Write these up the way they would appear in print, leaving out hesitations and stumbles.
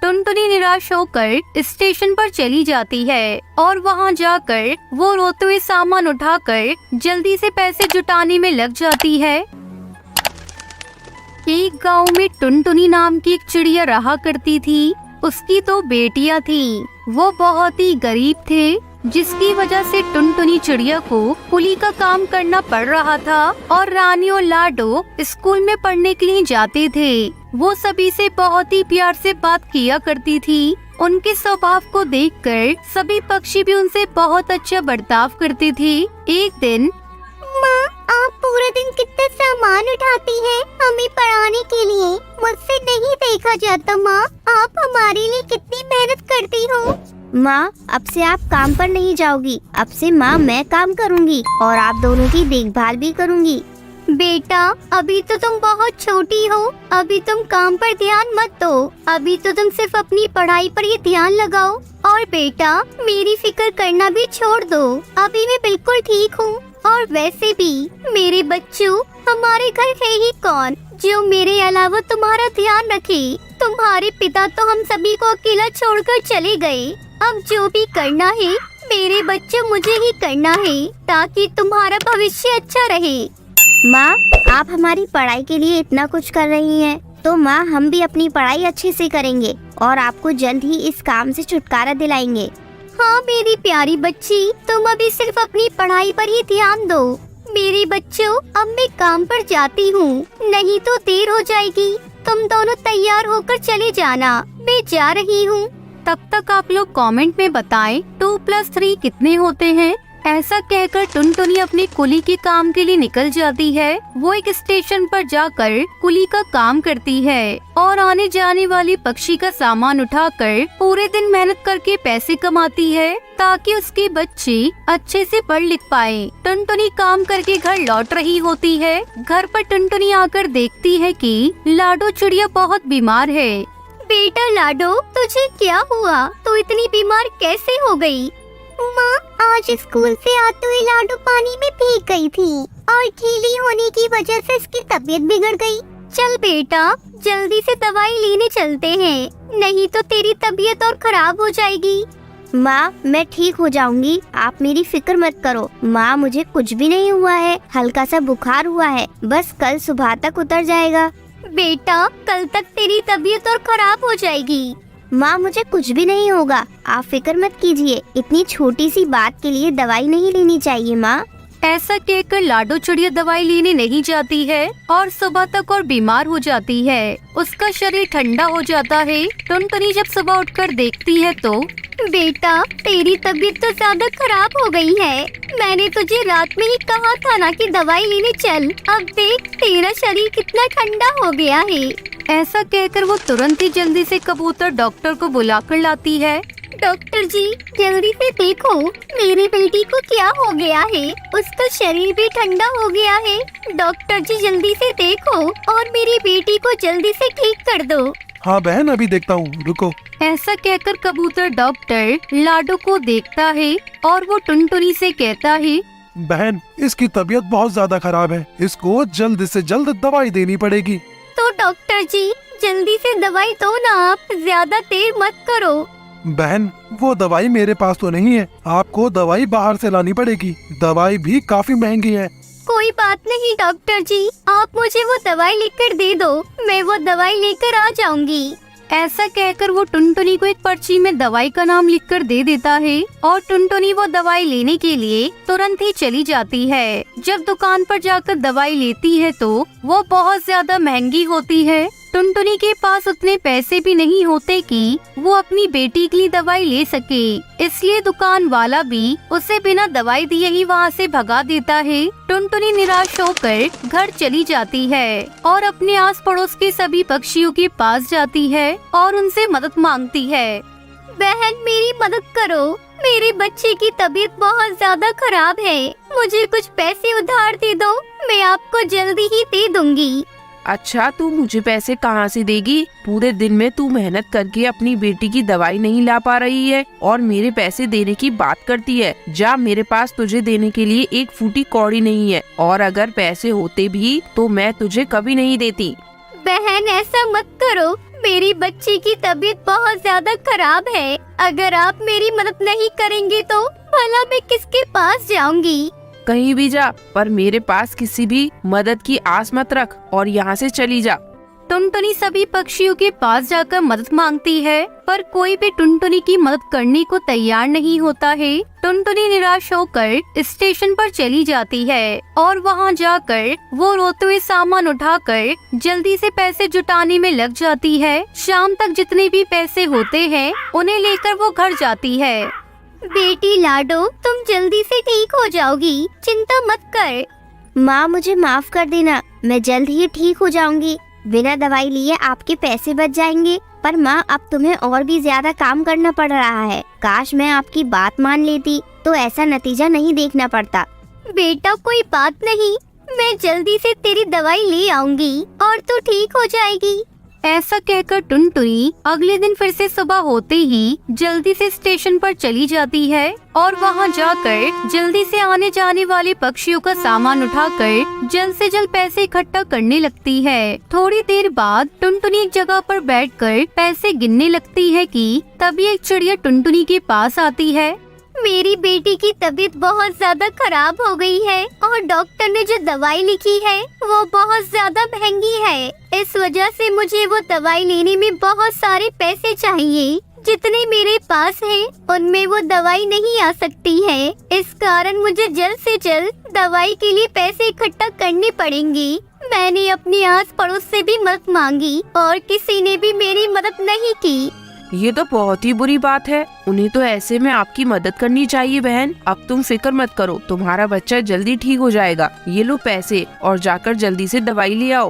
टुनटुनी निराश होकर स्टेशन पर चली जाती है और वहाँ जाकर वो रोते हुए सामान उठाकर जल्दी से पैसे जुटाने में लग जाती है। एक गांव में टुनटुनी नाम की एक चिड़िया रहा करती थी। उसकी 2 बेटियां थीं। वो बहुत ही गरीब थे, जिसकी वजह से टुनटुनी चिड़िया को कुली का काम करना पड़ रहा था और रानी और लाडो स्कूल में पढ़ने के लिए जाते थे। वो सभी से बहुत ही प्यार से बात किया करती थी। उनके स्वभाव को देखकर सभी पक्षी भी उनसे बहुत अच्छा बर्ताव करते थे। एक दिन, माँ, आप पूरे दिन कितना सामान उठाती हैं हमें पढ़ाने के लिए। मुझसे नहीं देखा जाता माँ, आप हमारे लिए कितनी मेहनत करती हो। माँ, अब से आप काम पर नहीं जाओगी। अब से माँ मैं काम करूँगी और आप दोनों की देखभाल भी करूँगी। बेटा, अभी तो तुम बहुत छोटी हो, अभी तुम काम पर ध्यान मत दो। अभी तो तुम सिर्फ अपनी पढ़ाई पर ही ध्यान लगाओ। और बेटा, मेरी फिक्र करना भी छोड़ दो। अभी मैं बिल्कुल ठीक हूँ। और वैसे भी मेरे बच्चों, हमारे घर है ही कौन जो मेरे अलावा तुम्हारा ध्यान रखे। तुम्हारे पिता तो हम सभी को अकेला छोड़कर चले गए। अब जो भी करना है मेरे बच्चों मुझे ही करना है, ताकि तुम्हारा भविष्य अच्छा रहे। माँ, आप हमारी पढ़ाई के लिए इतना कुछ कर रही हैं, तो माँ हम भी अपनी पढ़ाई अच्छे से करेंगे और आपको जल्द ही इस काम से छुटकारा दिलाएंगे। हाँ मेरी प्यारी बच्ची, तुम अभी सिर्फ अपनी पढ़ाई पर ही ध्यान दो। मेरे बच्चों, अब मैं काम पर जाती हूँ, नहीं तो देर हो जाएगी। तुम दोनों तैयार होकर चले जाना, मैं जा रही हूँ। तब तक आप लोग कमेंट में बताएं 2+3 कितने होते हैं। ऐसा कहकर टुनटुनी अपनी कुली के काम के लिए निकल जाती है। वो एक स्टेशन पर जाकर कुली का काम करती है और आने जाने वाली पक्षी का सामान उठाकर पूरे दिन मेहनत करके पैसे कमाती है, ताकि उसके बच्चे अच्छे से पढ़ लिख पाए। टुनटुनी काम करके घर लौट रही होती है। घर पर टुनटुनी आकर देखती है कि लाडो चिड़िया बहुत बीमार है। बेटा लाडो, तुझे क्या हुआ? तू इतनी बीमार कैसे हो गई? माँ, आज स्कूल से आते हुए लाडो पानी में भीग गई थी और गीली होने की वजह से इसकी तबीयत बिगड़ गई। चल बेटा, जल्दी से दवाई लेने चलते हैं, नहीं तो तेरी तबीयत और खराब हो जाएगी। माँ, मैं ठीक हो जाऊंगी, आप मेरी फिक्र मत करो। माँ, मुझे कुछ भी नहीं हुआ है, हल्का सा बुखार हुआ है, बस कल सुबह तक उतर जाएगा। बेटा, कल तक तेरी तबीयत और खराब हो जाएगी। माँ, मुझे कुछ भी नहीं होगा, आप फिक्र मत कीजिए। इतनी छोटी सी बात के लिए दवाई नहीं लेनी चाहिए माँ। ऐसा कहकर लाडो चिड़िया दवाई लेने नहीं जाती है और सुबह तक और बीमार हो जाती है। उसका शरीर ठंडा हो जाता है। टुनटुनी जब सुबह उठकर देखती है तो, बेटा, तेरी तबीयत तो ज्यादा खराब हो गई है। मैंने तुझे रात में ही कहा था ना कि दवाई लेने चल। अब देख, तेरा शरीर कितना ठंडा हो गया है। ऐसा कहकर वो तुरंत ही जल्दी से कबूतर डॉक्टर को बुलाकर लाती है। डॉक्टर जी, जल्दी से देखो, मेरी बेटी को क्या हो गया है। उसका शरीर भी ठंडा हो गया है। डॉक्टर जी, जल्दी से देखो और मेरी बेटी को जल्दी से ठीक कर दो। हाँ बहन, अभी देखता हूँ, रुको। ऐसा कहकर कबूतर डॉक्टर लाडो को देखता है और वो टुनटुनी से कहता है, बहन, इसकी तबीयत बहुत ज्यादा खराब है, इसको जल्द से जल्द दवाई देनी पड़ेगी। तो डॉक्टर जी, जल्दी से दवाई दो ना, आप ज्यादा देर मत करो। बहन, वो दवाई मेरे पास तो नहीं है, आपको दवाई बाहर से लानी पड़ेगी। दवाई भी काफी महंगी है। कोई बात नहीं डॉक्टर जी, आप मुझे वो दवाई लेकर दे दो, मैं वो दवाई लेकर आ जाऊंगी। ऐसा कहकर वो टुनटुनी को एक पर्ची में दवाई का नाम लिखकर दे देता है और टुनटुनी वो दवाई लेने के लिए तुरंत ही चली जाती है। जब दुकान पर जाकर दवाई लेती है तो वो बहुत ज्यादा महंगी होती है। टुनटुनी के पास उतने पैसे भी नहीं होते कि वो अपनी बेटी के लिए दवाई ले सके, इसलिए दुकान वाला भी उसे बिना दवाई दिए ही वहाँ से भगा देता है। टुनटुनी निराश होकर घर चली जाती है और अपने आस पड़ोस के सभी पक्षियों के पास जाती है और उनसे मदद मांगती है। बहन, मेरी मदद करो, मेरे बच्चे की तबीयत बहुत ज्यादा खराब है। मुझे कुछ पैसे उधार दे दो, मैं आपको जल्दी ही दे दूंगी। अच्छा, तू मुझे पैसे कहाँ से देगी? पूरे दिन में तू मेहनत करके अपनी बेटी की दवाई नहीं ला पा रही है और मेरे पैसे देने की बात करती है। जा, मेरे पास तुझे देने के लिए एक फूटी कौड़ी नहीं है, और अगर पैसे होते भी तो मैं तुझे कभी नहीं देती। बहन, ऐसा मत करो, मेरी बच्ची की तबीयत बहुत ज्यादा खराब है। अगर आप मेरी मदद नहीं करेंगे तो भला मैं किसके पास जाऊंगी? कहीं भी जा, पर मेरे पास किसी भी मदद की आस मत रख और यहाँ से चली जा। टुनटुनी सभी पक्षियों के पास जाकर मदद मांगती है, पर कोई भी टुनटुनी की मदद करने को तैयार नहीं होता है। टुनटुनी निराश होकर स्टेशन पर चली जाती है और वहां जाकर वो रोते हुए सामान उठाकर जल्दी से पैसे जुटाने में लग जाती है। शाम तक जितने भी पैसे होते हैं उन्हें लेकर वो घर जाती है। बेटी लाडो, तुम जल्दी से ठीक हो जाओगी, चिंता मत कर। माँ मुझे माफ कर देना, मैं जल्द ही ठीक हो जाऊंगी। बिना दवाई लिए आपके पैसे बच जाएंगे। पर माँ अब तुम्हें और भी ज्यादा काम करना पड़ रहा है। काश मैं आपकी बात मान लेती तो ऐसा नतीजा नहीं देखना पड़ता। बेटा कोई बात नहीं, मैं जल्दी से तेरी दवाई ले आऊंगी और तू ठीक हो जाएगी। ऐसा कहकर टुनटुनी अगले दिन फिर से सुबह होते ही जल्दी से स्टेशन पर चली जाती है और वहां जाकर जल्दी से आने जाने वाले पक्षियों का सामान उठाकर जल्द से जल्द पैसे इकट्ठा करने लगती है। थोड़ी देर बाद टुनटुनी एक जगह पर बैठकर पैसे गिनने लगती है कि तभी एक चिड़िया टुनटुनी के पास आती है। मेरी बेटी की तबीयत बहुत ज्यादा खराब हो गई है और डॉक्टर ने जो दवाई लिखी है वो बहुत ज्यादा महंगी है। इस वजह से मुझे वो दवाई लेने में बहुत सारे पैसे चाहिए। जितने मेरे पास हैं उनमें वो दवाई नहीं आ सकती है। इस कारण मुझे जल्द से जल्द दवाई के लिए पैसे इकट्ठा करने पड़ेंगे। मैंने अपने आस पड़ोस से भी मदद मांगी और किसी ने भी मेरी मदद नहीं की। ये तो बहुत ही बुरी बात है। उन्हें तो ऐसे में आपकी मदद करनी चाहिए बहन। अब तुम फिक्र मत करो, तुम्हारा बच्चा जल्दी ठीक हो जाएगा। ये लो पैसे और जाकर जल्दी से दवाई ले आओ।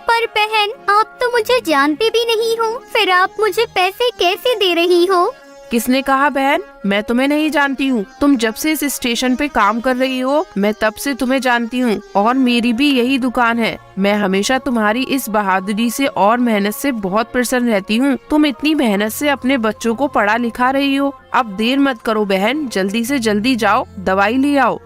पर बहन, आप तो मुझे जानते भी नहीं हो, फिर आप मुझे पैसे कैसे दे रही हो? किसने कहा बहन? मैं तुम्हें नहीं जानती हूँ। तुम जब से इस स्टेशन पे काम कर रही हो मैं तब से तुम्हें जानती हूँ और मेरी भी यही दुकान है। मैं हमेशा तुम्हारी इस बहादुरी से और मेहनत से बहुत प्रसन्न रहती हूँ। तुम इतनी मेहनत से अपने बच्चों को पढ़ा लिखा रही हो। अब देर मत करो बहन, जल्दी से जल्दी जाओ, दवाई ले आओ।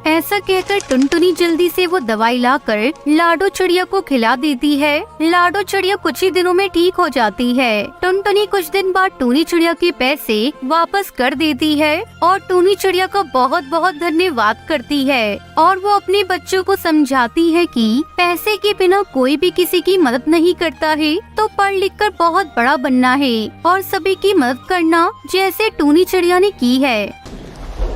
ऐसा कहकर टुनटुनी जल्दी से वो दवाई लाकर लाडो चिड़िया को खिला देती है। लाडो चिड़िया कुछ ही दिनों में ठीक हो जाती है। टुनटुनी कुछ दिन बाद टूनी चिड़िया के पैसे वापस कर देती है और टूनी चिड़िया का बहुत बहुत धन्यवाद करती है और वो अपने बच्चों को समझाती है कि पैसे के बिना कोई भी किसी की मदद नहीं करता है, तो पढ़ लिख कर बहुत बड़ा बनना है और सभी की मदद करना जैसे टूनी चिड़िया ने की है।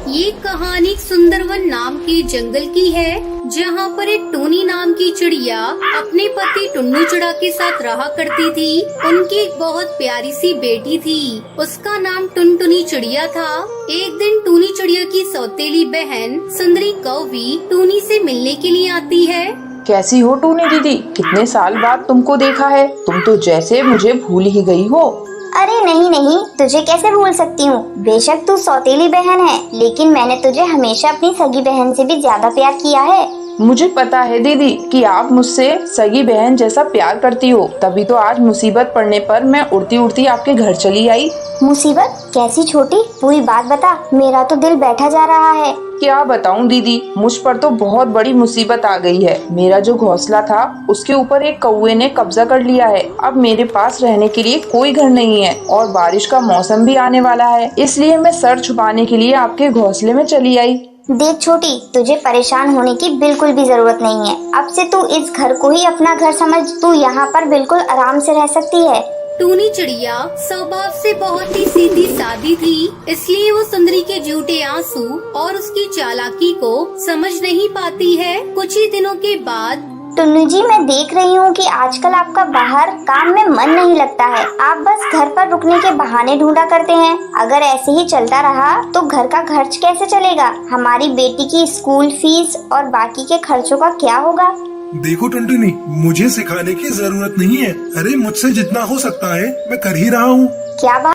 ये कहानी सुंदरवन नाम के जंगल की है, जहाँ पर एक टूनी नाम की चिड़िया अपने पति टुन्नू चिड़ा के साथ रहा करती थी। उनकी एक बहुत प्यारी सी बेटी थी, उसका नाम टुनटुनी चिड़िया था। एक दिन टूनी चिड़िया की सौतेली बहन सुंदरी कौवी टूनी से मिलने के लिए आती है। कैसी हो टूनी दीदी? कितने साल बाद तुमको देखा है। तुम तो जैसे मुझे भूल ही गई हो। अरे नहीं नहीं, तुझे कैसे भूल सकती हूँ। बेशक तू सौतेली बहन है, लेकिन मैंने तुझे हमेशा अपनी सगी बहन से भी ज्यादा प्यार किया है। मुझे पता है दीदी कि आप मुझसे सगी बहन जैसा प्यार करती हो, तभी तो आज मुसीबत पड़ने पर मैं उड़ती उड़ती आपके घर चली आई। मुसीबत? कैसी छोटी? पूरी बात बता, मेरा तो दिल बैठा जा रहा है। क्या बताऊं दीदी, मुझ पर तो बहुत बड़ी मुसीबत आ गई है। मेरा जो घोंसला था उसके ऊपर एक कौवे ने कब्जा कर लिया है। अब मेरे पास रहने के लिए कोई घर नहीं है और बारिश का मौसम भी आने वाला है, इसलिए मैं सर छुपाने के लिए आपके घोंसले में चली आई। देख छोटी, तुझे परेशान होने की बिल्कुल भी जरूरत नहीं है। अब से तू इस घर को ही अपना घर समझ। तू यहाँ पर बिल्कुल आराम से रह सकती है। टूनी चिड़िया स्वभाव से बहुत ही सीधी सादी थी, इसलिए वो सुंदरी के झूठे आंसू और उसकी चालाकी को समझ नहीं पाती है। कुछ ही दिनों के बाद टुन्नू जी, मैं देख रही हूँ कि आजकल आपका बाहर काम में मन नहीं लगता है। आप बस घर पर रुकने के बहाने ढूंढा करते हैं। अगर ऐसे ही चलता रहा तो घर का खर्च कैसे चलेगा? हमारी बेटी की स्कूल फीस और बाकी के खर्चों का क्या होगा? देखो टुनटुनी, मुझे सिखाने की जरूरत नहीं है। अरे मुझसे जितना हो सकता है मैं कर ही रहा हूँ। क्या बात